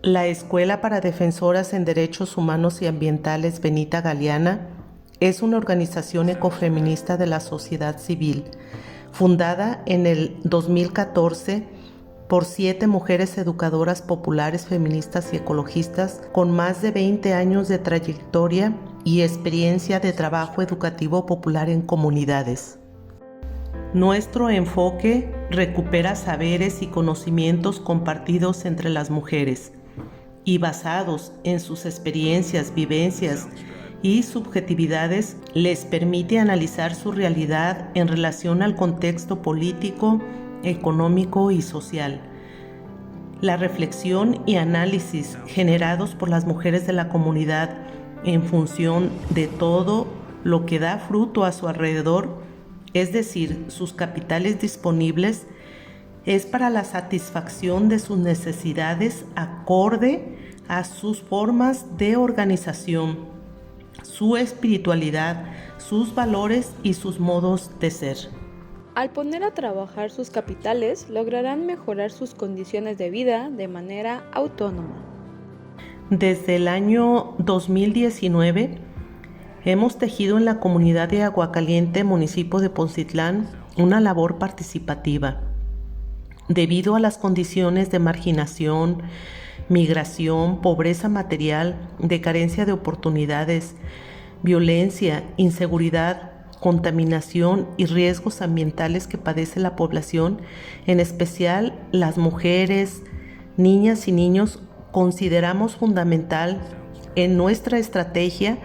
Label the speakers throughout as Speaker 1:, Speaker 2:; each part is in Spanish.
Speaker 1: La Escuela para Defensoras en Derechos Humanos y Ambientales Benita Galeana es una organización ecofeminista de la sociedad civil, fundada en el 2014 por 7 mujeres educadoras populares, feministas y ecologistas con más de 20 años de trayectoria y experiencia de trabajo educativo popular en comunidades. Nuestro enfoque recupera saberes y conocimientos compartidos entre las mujeres y basados en sus experiencias, vivencias y subjetividades, les permite analizar su realidad en relación al contexto político, económico y social. La reflexión y análisis generados por las mujeres de la comunidad en función de todo lo que da fruto a su alrededor, es decir, sus capitales disponibles, es para la satisfacción de sus necesidades acorde a sus formas de organización, su espiritualidad, sus valores y sus modos de ser.
Speaker 2: Al poner a trabajar sus capitales, lograrán mejorar sus condiciones de vida de manera autónoma.
Speaker 1: Desde el año 2019, hemos tejido en la comunidad de Aguacaliente, municipio de Poncitlán, una labor participativa. Debido a las condiciones de marginación, migración, pobreza material, de carencia de oportunidades, violencia, inseguridad, contaminación y riesgos ambientales que padece la población, en especial las mujeres, niñas y niños, consideramos fundamental en nuestra estrategia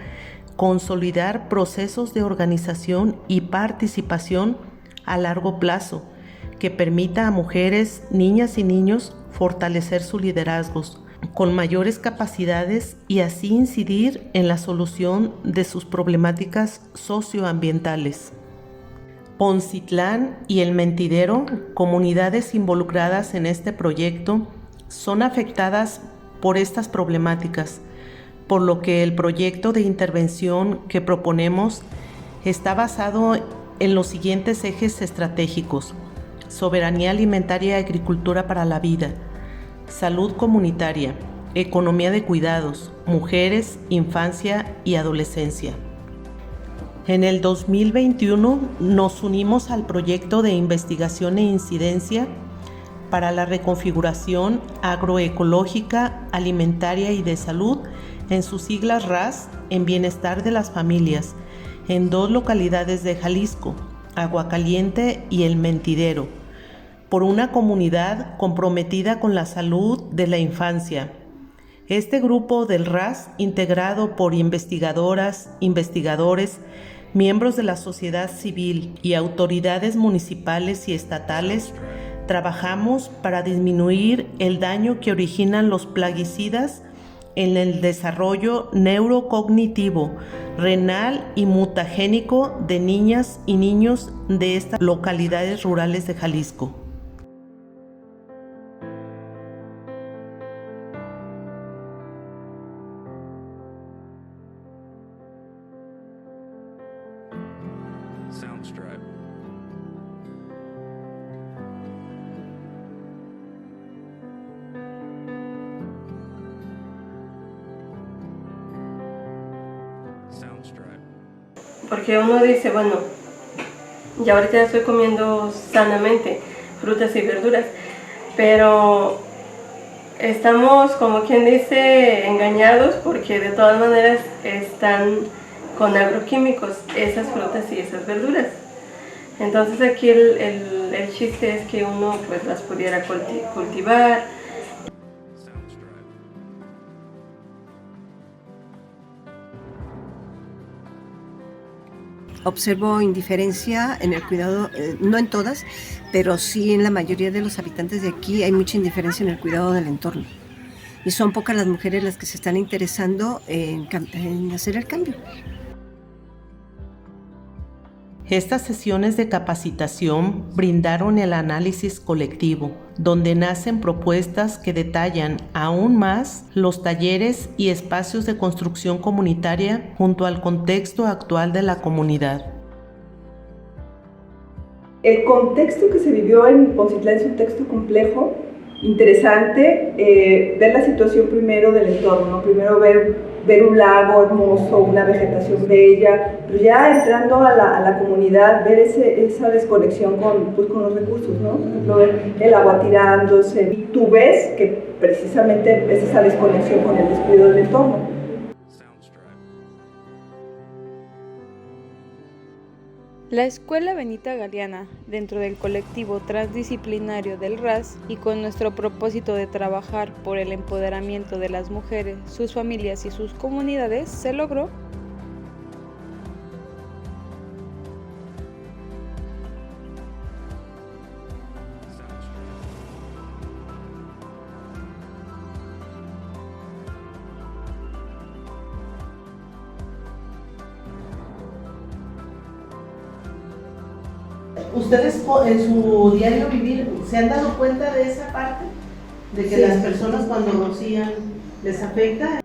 Speaker 1: consolidar procesos de organización y participación a largo plazo que permita a mujeres, niñas y niños fortalecer sus liderazgos con mayores capacidades y así incidir en la solución de sus problemáticas socioambientales. Poncitlán y El Mentidero, comunidades involucradas en este proyecto, son afectadas por estas problemáticas, por lo que el proyecto de intervención que proponemos está basado en los siguientes ejes estratégicos: soberanía alimentaria y agricultura para la vida, salud comunitaria, economía de cuidados, mujeres, infancia y adolescencia. En el 2021 nos unimos al proyecto de investigación e incidencia para la reconfiguración agroecológica, alimentaria y de salud, en sus siglas RAS, en bienestar de las familias, en 2 localidades de Jalisco, Aguacaliente y El Mentidero, por una comunidad comprometida con la salud de la infancia. Este grupo del RAS, integrado por investigadoras, investigadores, miembros de la sociedad civil y autoridades municipales y estatales, trabajamos para disminuir el daño que originan los plaguicidas en el desarrollo neurocognitivo, renal y mutagénico de niñas y niños de estas localidades rurales de Jalisco.
Speaker 3: Soundstripe.
Speaker 4: Porque uno dice, bueno, ya ahorita ya estoy comiendo sanamente frutas y verduras, pero estamos, como quien dice, engañados porque de todas maneras están con agroquímicos esas frutas y esas verduras. Entonces aquí el chiste es que uno pues las pudiera cultivar.
Speaker 5: Observo indiferencia en el cuidado, no en todas, pero sí en la mayoría de los habitantes de aquí hay mucha indiferencia en el cuidado del entorno. Y son pocas las mujeres las que se están interesando en hacer el cambio.
Speaker 1: Estas sesiones de capacitación brindaron el análisis colectivo, donde nacen propuestas que detallan aún más los talleres y espacios de construcción comunitaria junto al contexto actual de la comunidad.
Speaker 6: El contexto que se vivió en Poncitlán es un texto complejo
Speaker 3: interesante ver la situación primero del entorno, ¿no? Primero ver un lago hermoso, una vegetación bella, pero ya entrando a la comunidad, ver esa desconexión con los recursos, ¿no? Por ejemplo, ver el agua tirándose, y tú ves que precisamente es esa desconexión con el descuido del entorno.
Speaker 2: La Escuela Benita Galeana, dentro del colectivo transdisciplinario del RAS y con nuestro propósito de trabajar por el empoderamiento de las mujeres, sus familias y sus comunidades, se logró.
Speaker 1: ¿Ustedes en su diario vivir se han dado cuenta de esa parte? De que las personas cuando rocían les afecta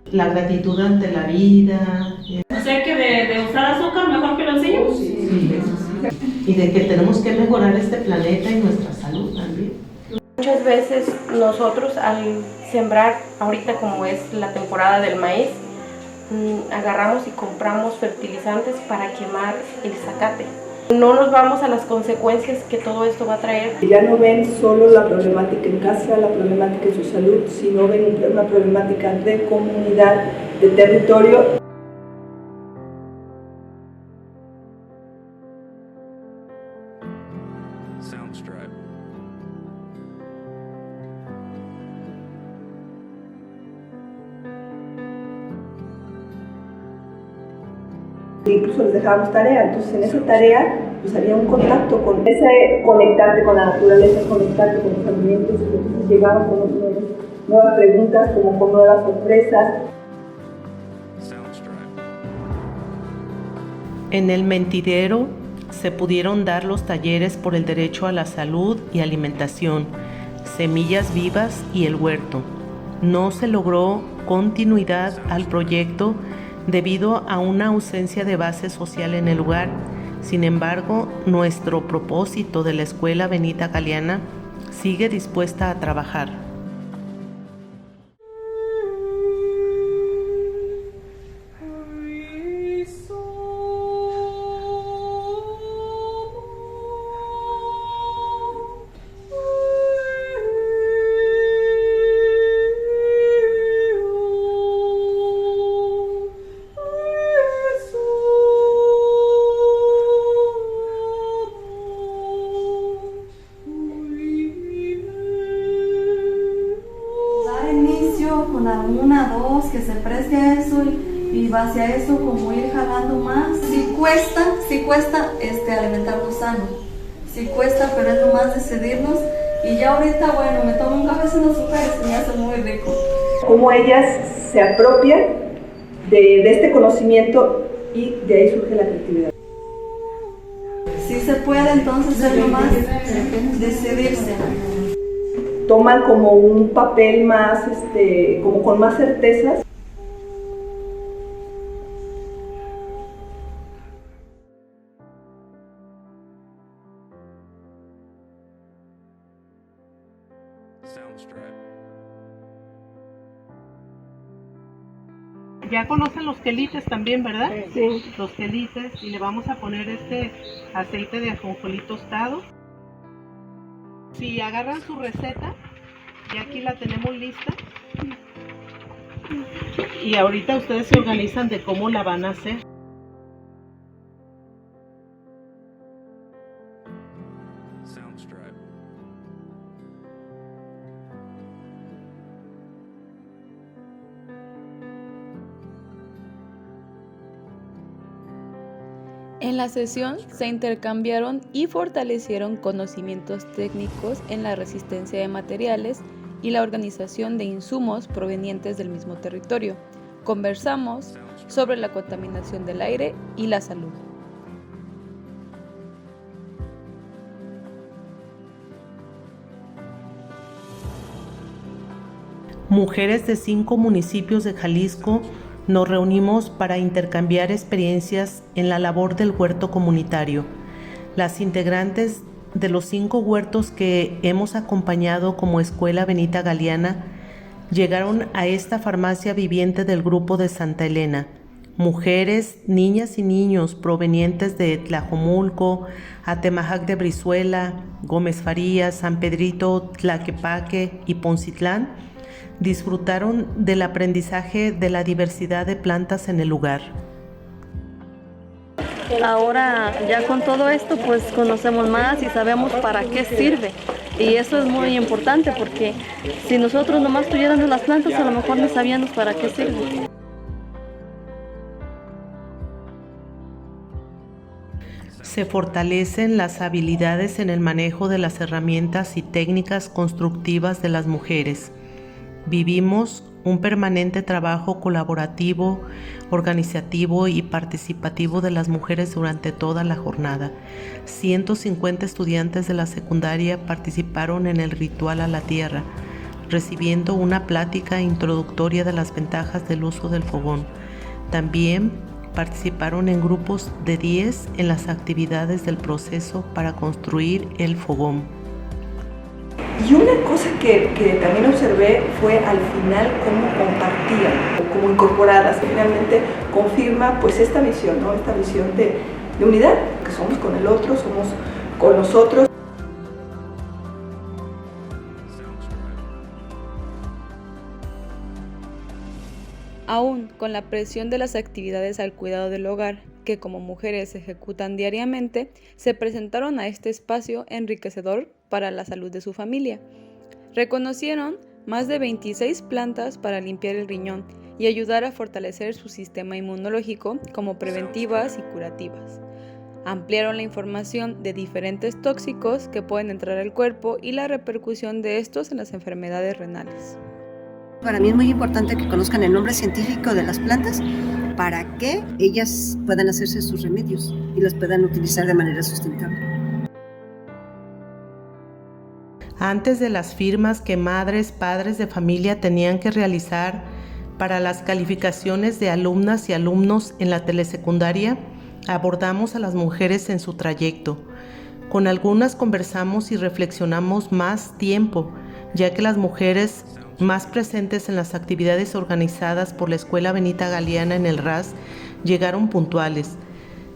Speaker 1: la gratitud ante la vida.
Speaker 6: O sea que de usar azúcar mejor que los niños.
Speaker 1: Sí, eso sí. Y de que tenemos que mejorar este planeta y nuestra salud también.
Speaker 4: Muchas veces nosotros al sembrar, ahorita como es la temporada del maíz, agarramos y compramos fertilizantes para quemar el zacate. No nos vamos a las consecuencias que todo esto va a traer.
Speaker 3: Ya no ven solo la problemática en casa, la problemática en su salud, sino ven una problemática de comunidad, de territorio. Incluso les dejábamos tarea, entonces en esa tarea pues había un contacto con ese conectarte con la naturaleza, conectarte con los alimentos, entonces llegaban con nuevas preguntas, como con nuevas sorpresas.
Speaker 1: En el mentidero se pudieron dar los talleres por el derecho a la salud y alimentación, semillas vivas y el huerto. No se logró continuidad al proyecto debido a una ausencia de base social en el lugar. Sin embargo, nuestro propósito de la Escuela Benita Galeana sigue dispuesta a trabajar.
Speaker 7: Con alguna dos que se preste a eso y hacia eso como ir jalando más. Sí cuesta alimentarnos sano, sí cuesta, pero es nomás decidirnos y ya ahorita bueno, me tomo un café sin azúcar y se me hace muy rico.
Speaker 3: Cómo ellas se apropian de este conocimiento y de ahí surge la creatividad.
Speaker 7: Sí se puede, entonces es nomás decidirse.
Speaker 3: Toman como un papel más, como con más certezas.
Speaker 1: Ya conocen los quelites también, ¿verdad?
Speaker 3: Sí.
Speaker 1: Los quelites, y le vamos a poner este aceite de ajonjolí tostado. Si agarran su receta, ya aquí la tenemos lista. Y ahorita ustedes se organizan de cómo la van a hacer.
Speaker 2: En la sesión se intercambiaron y fortalecieron conocimientos técnicos en la resistencia de materiales y la organización de insumos provenientes del mismo territorio. Conversamos sobre la contaminación del aire y la salud.
Speaker 1: Mujeres de 5 municipios de Jalisco nos reunimos para intercambiar experiencias en la labor del huerto comunitario. Las integrantes de los 5 huertos que hemos acompañado como Escuela Benita Galeana llegaron a esta farmacia viviente del grupo de Santa Elena. Mujeres, niñas y niños provenientes de Tlajomulco, Atemajac de Brizuela, Gómez Farías, San Pedrito, Tlaquepaque y Poncitlán disfrutaron del aprendizaje de la diversidad de plantas en el lugar.
Speaker 7: Ahora ya con todo esto pues conocemos más y sabemos para qué sirve. Y eso es muy importante porque si nosotros nomás tuviéramos las plantas a lo mejor no sabíamos para qué sirve.
Speaker 1: Se fortalecen las habilidades en el manejo de las herramientas y técnicas constructivas de las mujeres. Vivimos un permanente trabajo colaborativo, organizativo y participativo de las mujeres durante toda la jornada. 150 estudiantes de la secundaria participaron en el ritual a la tierra, recibiendo una plática introductoria de las ventajas del uso del fogón. También participaron en grupos de 10 en las actividades del proceso para construir el fogón.
Speaker 3: Y una cosa que también observé fue al final cómo compartían, cómo incorporadas. Finalmente confirma pues esta visión, ¿no? Esta visión de unidad, que somos con el otro, somos con nosotros.
Speaker 2: Aún con la presión de las actividades al cuidado del hogar, que como mujeres se ejecutan diariamente, se presentaron a este espacio enriquecedor para la salud de su familia. Reconocieron más de 26 plantas para limpiar el riñón y ayudar a fortalecer su sistema inmunológico como preventivas y curativas. Ampliaron la información de diferentes tóxicos que pueden entrar al cuerpo y la repercusión de estos en las enfermedades renales.
Speaker 5: Para mí es muy importante que conozcan el nombre científico de las plantas para que ellas puedan hacerse sus remedios y los puedan utilizar de manera sustentable.
Speaker 1: Antes de las firmas que madres, padres de familia tenían que realizar para las calificaciones de alumnas y alumnos en la telesecundaria, abordamos a las mujeres en su trayecto. Con algunas conversamos y reflexionamos más tiempo, ya que las mujeres más presentes en las actividades organizadas por la Escuela Benita Galeana en el RAS llegaron puntuales.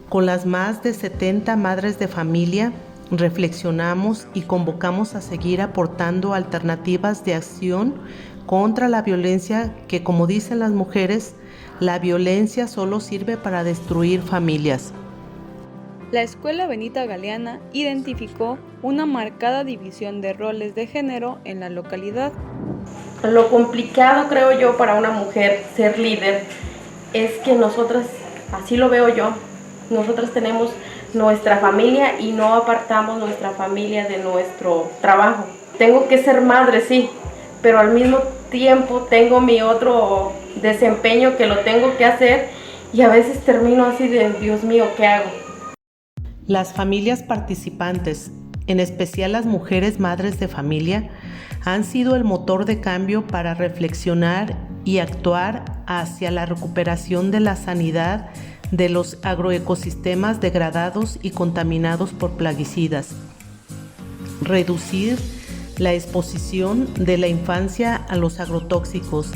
Speaker 1: Con las más de 70 madres de familia, reflexionamos y convocamos a seguir aportando alternativas de acción contra la violencia que, como dicen las mujeres, la violencia solo sirve para destruir familias.
Speaker 2: La Escuela Benita Galeana identificó una marcada división de roles de género en la localidad.
Speaker 4: Lo complicado, creo yo, para una mujer ser líder es que nosotras, así lo veo yo, nosotras tenemos nuestra familia y no apartamos nuestra familia de nuestro trabajo. Tengo que ser madre, sí, pero al mismo tiempo tengo mi otro desempeño que lo tengo que hacer y a veces termino así de, Dios mío, ¿qué hago?
Speaker 1: Las familias participantes, en especial las mujeres madres de familia, han sido el motor de cambio para reflexionar y actuar hacia la recuperación de la sanidad de los agroecosistemas degradados y contaminados por plaguicidas, reducir la exposición de la infancia a los agrotóxicos,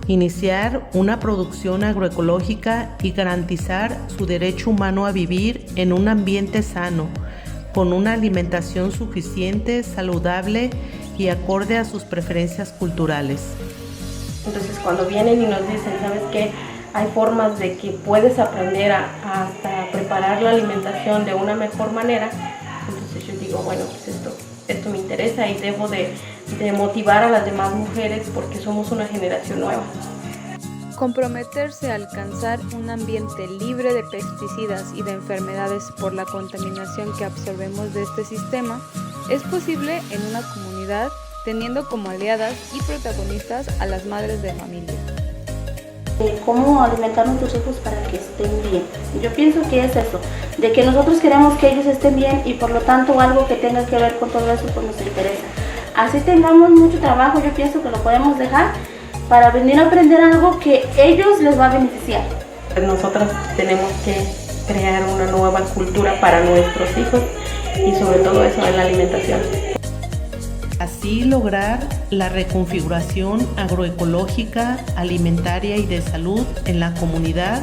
Speaker 1: iniciar una producción agroecológica y garantizar su derecho humano a vivir en un ambiente sano, con una alimentación suficiente, saludable y acorde a sus preferencias culturales.
Speaker 4: Entonces cuando vienen y nos dicen, ¿sabes qué? Hay formas de que puedes aprender hasta preparar la alimentación de una mejor manera. Entonces yo digo, bueno, pues esto me interesa y debo de motivar a las demás mujeres porque somos una generación nueva.
Speaker 2: Comprometerse a alcanzar un ambiente libre de pesticidas y de enfermedades por la contaminación que absorbemos de este sistema es posible en una comunidad teniendo como aliadas y protagonistas a las madres de familia.
Speaker 8: ¿Cómo alimentar a nuestros hijos para que estén bien? Yo pienso que es eso, de que nosotros queremos que ellos estén bien y por lo tanto algo que tenga que ver con todo eso pues nos interesa. Así tengamos mucho trabajo, yo pienso que lo podemos dejar para venir a aprender algo que ellos les va a beneficiar.
Speaker 4: Nosotras tenemos que crear una nueva cultura para nuestros hijos
Speaker 9: y sobre todo eso de la alimentación.
Speaker 1: Así lograr la reconfiguración agroecológica, alimentaria y de salud en la comunidad.